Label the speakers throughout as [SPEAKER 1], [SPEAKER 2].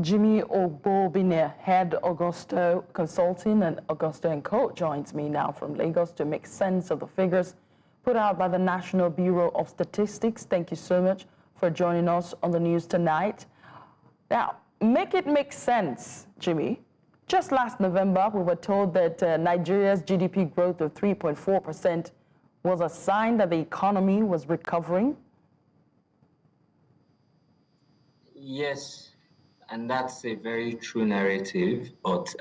[SPEAKER 1] Jimmy Obobine, head Augusto Consulting and Augusto & Co. joins me now from Lagos to make sense of the figures put out by the National Bureau of Statistics. Thank you so much for joining us on the news tonight. Now, make it make sense, Jimmy. Just last November, we were told that Nigeria's GDP growth of 3.4% was a sign that the economy was recovering.
[SPEAKER 2] Yes, and that's a very true narrative, but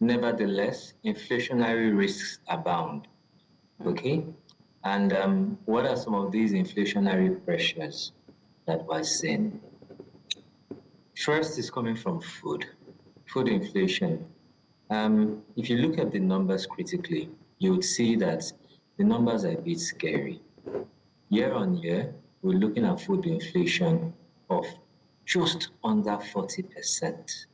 [SPEAKER 2] nevertheless, inflationary risks abound. Okay? And what are some of these inflationary pressures that we're seeing? First is coming from food inflation. If you look at the numbers critically, you would see that the numbers are a bit scary. Year on year, we're looking at food inflation of just under 40%.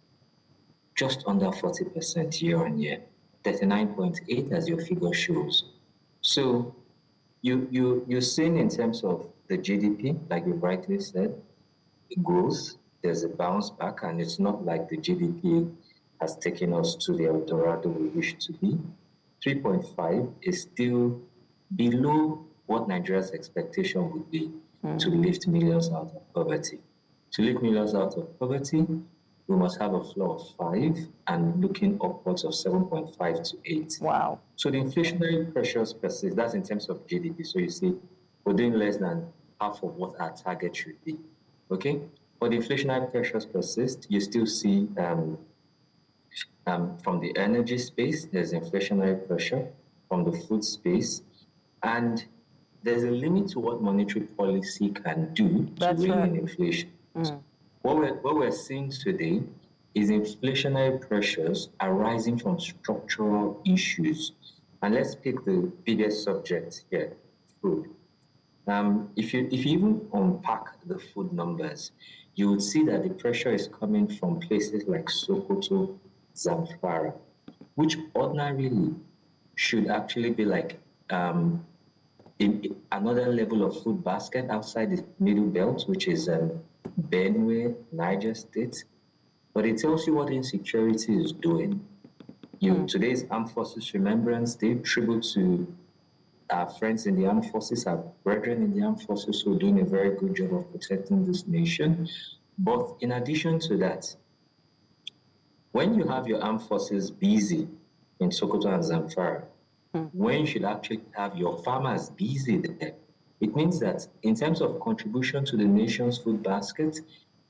[SPEAKER 2] Just under 40% year on year. 39.8 as your figure shows. So you're seeing in terms of the GDP, like you rightly said, it grows, there's a bounce back, and it's not like the GDP has taken us to the El Dorado we wish to be. 3.5 is still below what Nigeria's expectation would be to lift millions out of poverty. To lift millions out of poverty, we must have a floor of 5 and looking upwards of 7.5 to 8.
[SPEAKER 1] Wow.
[SPEAKER 2] So the inflationary pressures persist. That's in terms of GDP. So you see, we're doing less than half of what our target should be. Okay? But the inflationary pressures persist. You still see from the energy space, there's inflationary pressure, from the food space, and there's a limit to what monetary policy can do to rein in inflation. What we're seeing today is inflationary pressures arising from structural issues. And let's pick the biggest subject here, food. If you even unpack the food numbers, you would see that the pressure is coming from places like Sokoto, Zamfara, which ordinarily should actually be like in another level of food basket outside the middle belt, which is Benue, Niger State. But it tells you what insecurity is doing. Today's Armed Forces Remembrance Day, tribute to our friends in the armed forces, our brethren in the armed forces who are doing a very good job of protecting this nation. But in addition to that, when you have your armed forces busy in Sokoto and Zamfara, when you should actually have your farmers busy there, it means that in terms of contribution to the nation's food basket,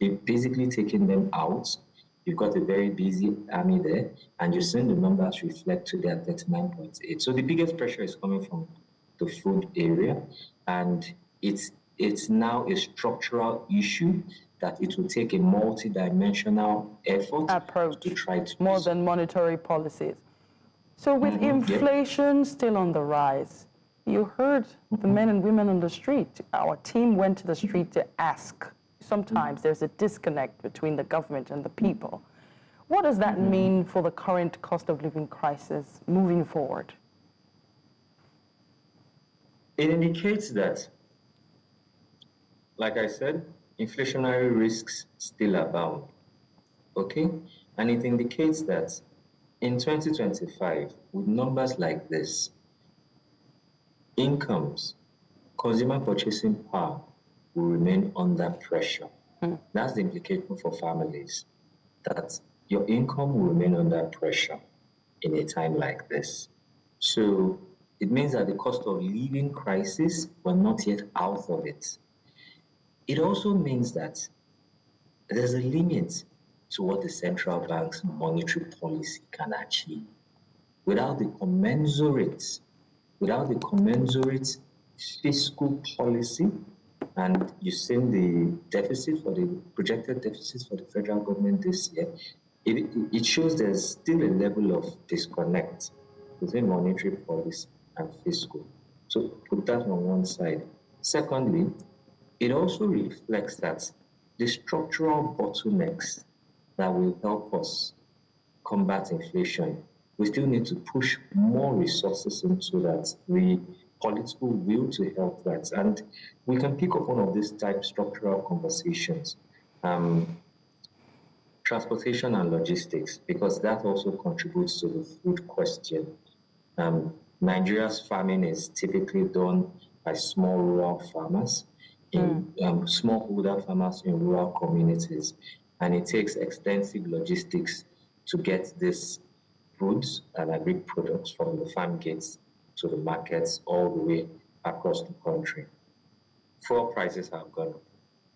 [SPEAKER 2] they've basically taken them out. You've got a very busy army there, and you're seeing the numbers reflect to their 39.8. So the biggest pressure is coming from the food area, and it's now a structural issue that it will take a multidimensional effort
[SPEAKER 1] approach
[SPEAKER 2] to try to
[SPEAKER 1] more than monetary policies. So with inflation still on the rise, you heard the men and women on the street. Our team went to the street to ask. Sometimes there's a disconnect between the government and the people. What does that mean for the current cost of living crisis moving forward?
[SPEAKER 2] It indicates that, like I said, inflationary risks still abound. Okay? And it indicates that in 2025, with numbers like this, incomes, consumer purchasing power will remain under pressure. That's the implication for families, that your income will remain under pressure in a time like this. So it means that the cost of living crisis, we're not yet out of it. It also means that there's a limit to what the central bank's monetary policy can achieve without the commensurate fiscal policy. And you've seen the deficit for the projected deficits for the federal government this year. It shows there's still a level of disconnect between monetary policy and fiscal. So put that on one side. Secondly, it also reflects that the structural bottlenecks that will help us combat inflation, we still need to push more resources into that, the political will to help that. And we can pick up one of these type structural conversations. Transportation and logistics, because that also contributes to the food question. Nigeria's farming is typically done by small rural farmers, smallholder farmers in rural communities, and it takes extensive logistics to get these foods and agri products from the farm gates to the markets all the way across the country. Fuel prices have gone up,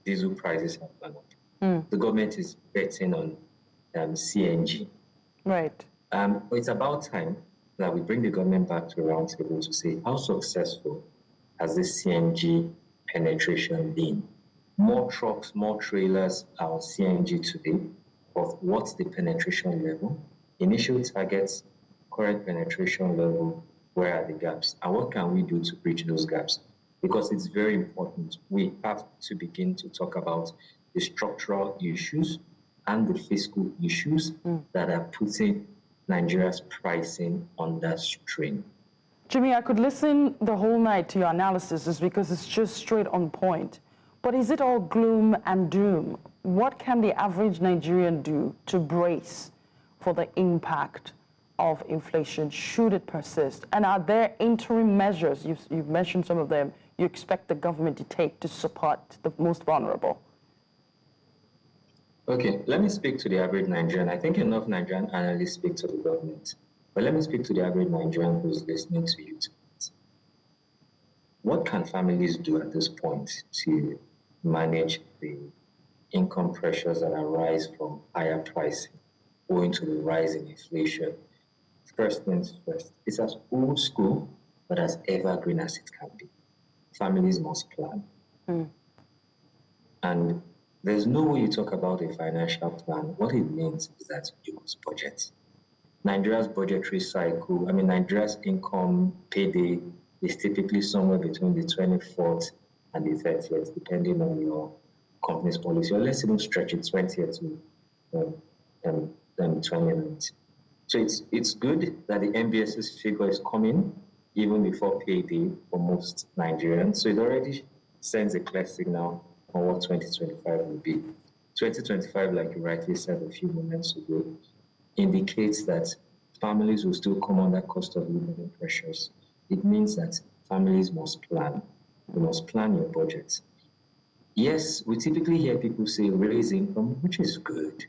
[SPEAKER 2] diesel prices have gone up. The government is betting on CNG.
[SPEAKER 1] Right.
[SPEAKER 2] It's about time that we bring the government back to the round table to say how successful has this CNG penetration been. More trucks, more trailers are on CNG today, but what's the penetration level? Initial targets, current penetration level, where are the gaps? And what can we do to bridge those gaps? Because it's very important. We have to begin to talk about the structural issues and the fiscal issues that are putting Nigeria's pricing under strain.
[SPEAKER 1] Jimmy, I could listen the whole night to your analysis just because it's just straight on point. But is it all gloom and doom? What can the average Nigerian do to brace for the impact of inflation should it persist? And are there interim measures, you've mentioned some of them, you expect the government to take to support the most vulnerable?
[SPEAKER 2] Okay, let me speak to the average Nigerian. I think enough Nigerian analysts speak to the government. But let me speak to the average Nigerian who's listening to you tonight. What can families do at this point to manage the income pressures that arise from higher pricing owing to the rise in inflation? First things first, it's as old school but as evergreen as it can be. Families must plan. And there's no way you talk about a financial plan. What it means is that you must budget. Nigeria's budgetary cycle, Nigeria's income payday is typically somewhere between the 24th and the 30th, depending on your company's policy. Or let's even stretch it 20th to 29th. So it's good that the NBS's figure is coming even before payday for most Nigerians. So it already sends a clear signal on what 2025 will be. 2025, like you rightly said a few moments ago, indicates that families will still come under cost of living pressures. It means that families must plan. You must plan your budget. Yes, we typically hear people say raise income, which is good.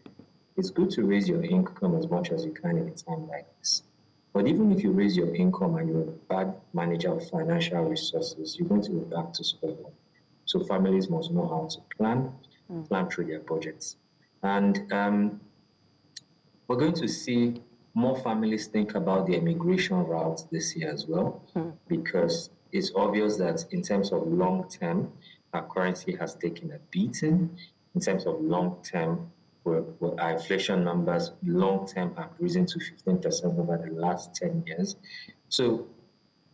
[SPEAKER 2] It's good to raise your income as much as you can in a time like this. But even if you raise your income and you're a bad manager of financial resources, you're going to go back to square one. So families must know how to plan through their budgets. And we're going to see more families think about the immigration route this year as well, because it's obvious that in terms of long term, our currency has taken a beating. In terms of long term, our inflation numbers long term have risen to 15% over the last 10 years. So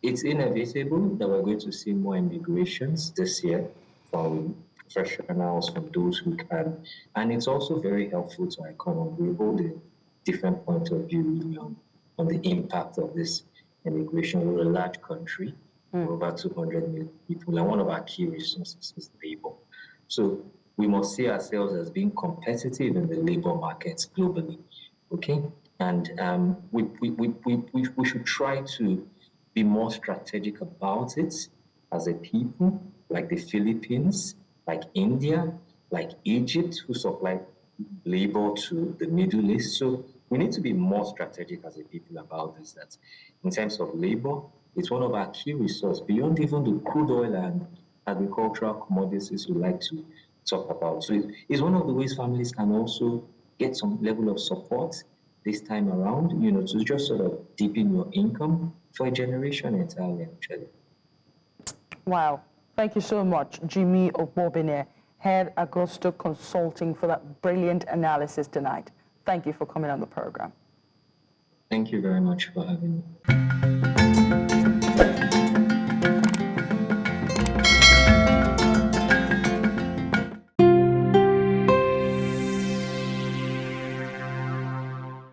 [SPEAKER 2] it's inevitable that we're going to see more immigrations this year from professionals, from those who can. And it's also very helpful to our economy. We hold a different point of view on the impact of this immigration. We're a large country, we're over 200 million people, and one of our key resources is labor. So we must see ourselves as being competitive in the labor markets globally, okay? And we should try to be more strategic about it as a people, like the Philippines, like India, like Egypt, who supply labor to the Middle East. So we need to be more strategic as a people about this, that in terms of labor, it's one of our key resources beyond even the crude oil and agricultural commodities we like to talk about. So it's one of the ways families can also get some level of support this time around, to just sort of deepen your income for a generation entirely, actually.
[SPEAKER 1] Wow. Thank you so much, Jimmy Obobine, Head Agosto Consulting, for that brilliant analysis tonight. Thank you for coming on the program.
[SPEAKER 2] Thank you very much for having me.